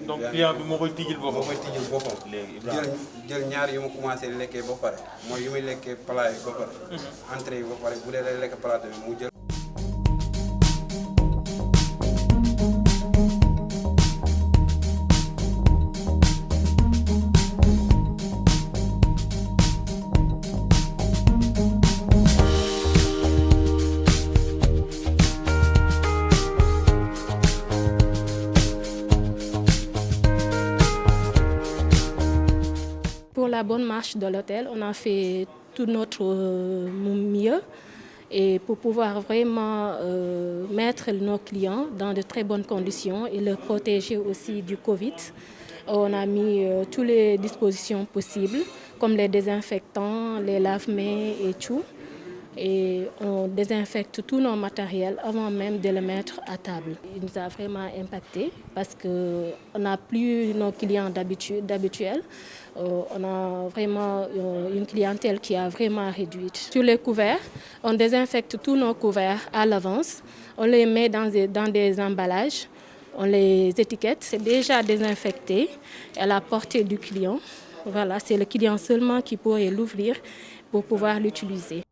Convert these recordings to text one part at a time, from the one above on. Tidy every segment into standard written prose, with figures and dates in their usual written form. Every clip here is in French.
donc client bi moo koy tijjil moo boppam. koy tijjil boppam. léegi Ibrahima jël ñaar yu ma commencé lekkee ba pare mooy yu muy lekkee plat yi ba pare. entrée yi ba pare bu dee day lekk plat bi mu jël. Pour la bonne marche de l'hôtel, on a fait tout notre mieux et pour pouvoir vraiment mettre nos clients dans de très bonnes conditions et les protéger aussi du Covid. On a mis toutes les dispositions possibles, comme les désinfectants, les lave-mains et tout. Et on désinfecte tous nos matériels avant même de le mettre à table. Il nous a vraiment impacté parce qu'on n'a plus nos clients d'habituels. On a vraiment une clientèle qui a vraiment réduite. Sur les couverts, on désinfecte tous nos couverts à l'avance. On les met dans des emballages, on les étiquette. C'est déjà désinfecté à la portée du client. Voilà, c'est le client seulement qui pourrait l'ouvrir pour pouvoir l'utiliser.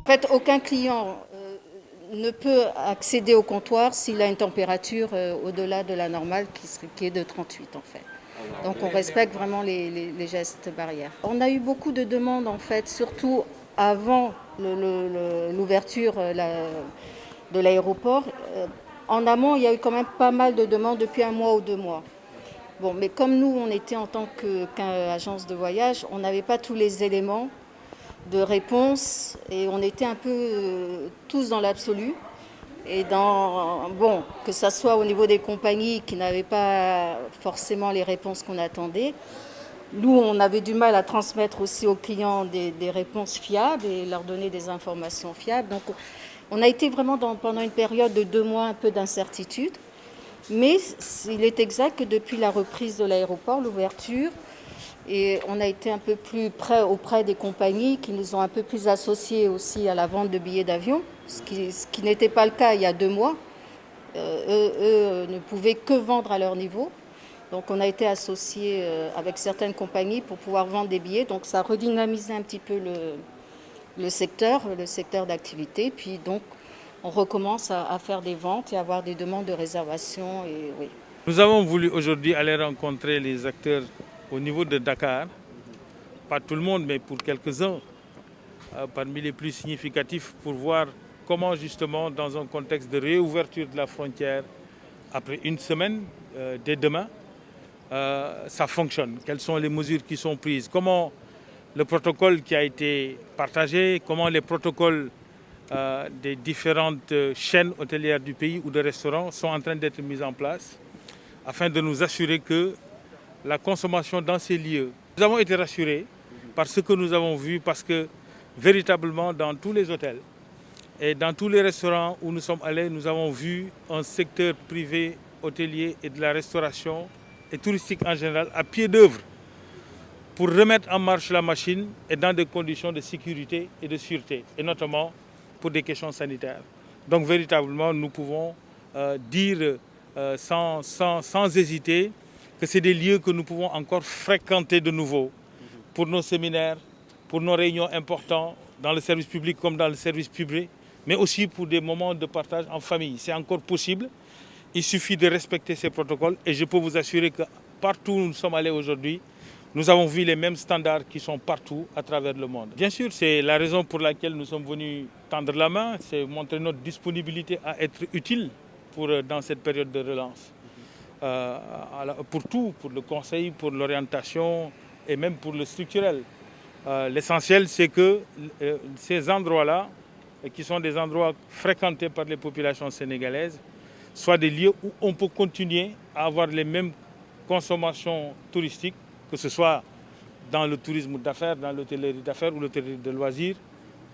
En fait, aucun client ne peut accéder au comptoir s'il a une température au-delà de la normale qui est de 38 en fait. Donc on respecte vraiment les gestes barrières. On a eu beaucoup de demandes en fait, surtout avant l'ouverture de l'aéroport. En amont, il y a eu quand même pas mal de demandes depuis 1 mois ou 2 mois. Bon, mais comme nous, on était en tant qu'agence de voyage, on n'avait pas tous les éléments de réponse et on était un peu tous dans l'absolu. Et bon, que ça soit au niveau des compagnies qui n'avaient pas forcément les réponses qu'on attendait, nous, on avait du mal à transmettre aussi aux clients des réponses fiables et leur donner des informations fiables. Donc, on a été vraiment pendant une période de 2 mois un peu d'incertitude. Mais il est exact que depuis la reprise de l'aéroport, l'ouverture, et on a été un peu plus près auprès des compagnies qui nous ont un peu plus associés aussi à la vente de billets d'avion, ce qui n'était pas le cas il y a 2 mois. Eux ne pouvaient que vendre à leur niveau. Donc on a été associés avec certaines compagnies pour pouvoir vendre des billets. Donc ça a redynamisé un petit peu le secteur d'activité. Puis donc on recommence à faire des ventes et à avoir des demandes de réservation. Et, oui. Nous avons voulu aujourd'hui aller rencontrer les acteurs au niveau de Dakar. Pas tout le monde, mais pour quelques-uns, parmi les plus significatifs, pour voir comment justement, dans un contexte de réouverture de la frontière, après 1 semaine, dès demain, ça fonctionne. Quelles sont les mesures qui sont prises? Comment le protocole qui a été partagé, comment les protocoles des différentes chaînes hôtelières du pays ou de restaurants sont en train d'être mis en place afin de nous assurer que la consommation dans ces lieux Nous avons été rassurés par ce que nous avons vu parce que véritablement dans tous les hôtels et dans tous les restaurants où nous sommes allés, nous avons vu un secteur privé hôtelier et de la restauration et touristique en général à pied d'œuvre pour remettre en marche la machine et dans des conditions de sécurité et de sûreté, et notamment pour des questions sanitaires. Donc véritablement, nous pouvons dire sans hésiter que c'est des lieux que nous pouvons encore fréquenter de nouveau pour nos séminaires, pour nos réunions importantes dans le service public comme dans le service privé, mais aussi pour des moments de partage en famille. C'est encore possible. Il suffit de respecter ces protocoles et je peux vous assurer que partout où nous sommes allés aujourd'hui, nous avons vu les mêmes standards qui sont partout à travers le monde. Bien sûr, c'est la raison pour laquelle nous sommes venus tendre la main, c'est montrer notre disponibilité à être utile dans cette période de relance. Pour tout, pour le conseil, pour l'orientation et même pour le structurel. L'essentiel, c'est que ces endroits-là, qui sont des endroits fréquentés par les populations sénégalaises, soient des lieux où on peut continuer à avoir les mêmes consommations touristiques, que ce soit dans le tourisme d'affaires, dans l'hôtellerie d'affaires ou l'hôtellerie de loisirs,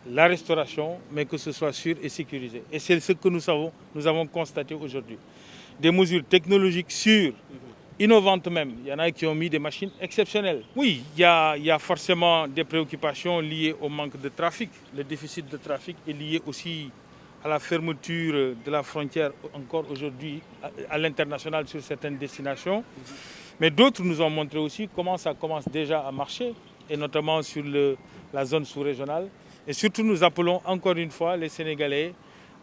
la restauration, mais que ce soit sûr et sécurisé. Et c'est ce que nous avons constaté aujourd'hui. Des mesures technologiques sûres, innovantes même. Il y en a qui ont mis des machines exceptionnelles. Oui, il y a forcément des préoccupations liées au manque de trafic. Le déficit de trafic est lié aussi à la fermeture de la frontière encore aujourd'hui à l'international sur certaines destinations. Mais d'autres nous ont montré aussi comment ça commence déjà à marcher, et notamment sur la zone sous-régionale. Et surtout, nous appelons encore une fois les Sénégalais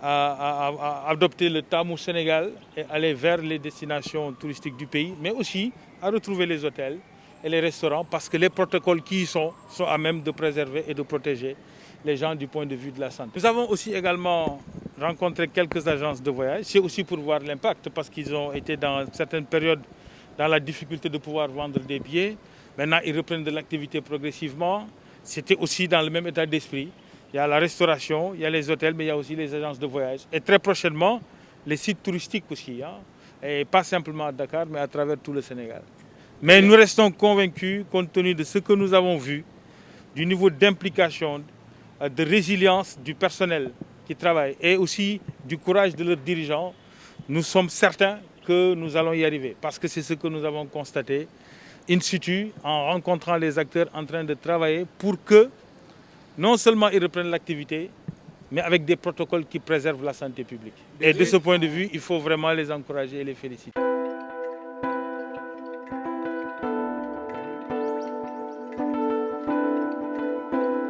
à adopter le Tamou Sénégal et aller vers les destinations touristiques du pays, mais aussi à retrouver les hôtels et les restaurants parce que les protocoles qui y sont à même de préserver et de protéger les gens du point de vue de la santé. Nous avons aussi également rencontré quelques agences de voyage. C'est aussi pour voir l'impact parce qu'ils ont été dans certaines périodes dans la difficulté de pouvoir vendre des billets. Maintenant, ils reprennent de l'activité progressivement. C'était aussi dans le même état d'esprit. Il y a la restauration, il y a les hôtels, mais il y a aussi les agences de voyage. Et très prochainement, les sites touristiques aussi. Et pas simplement à Dakar, mais à travers tout le Sénégal. Mais nous restons convaincus, compte tenu de ce que nous avons vu, du niveau d'implication, de résilience du personnel qui travaille et aussi du courage de leurs dirigeants, nous sommes certains que nous allons y arriver. Parce que c'est ce que nous avons constaté in situ en rencontrant les acteurs en train de travailler pour que non seulement ils reprennent l'activité, mais avec des protocoles qui préservent la santé publique. Et de ce point de vue, il faut vraiment les encourager et les féliciter.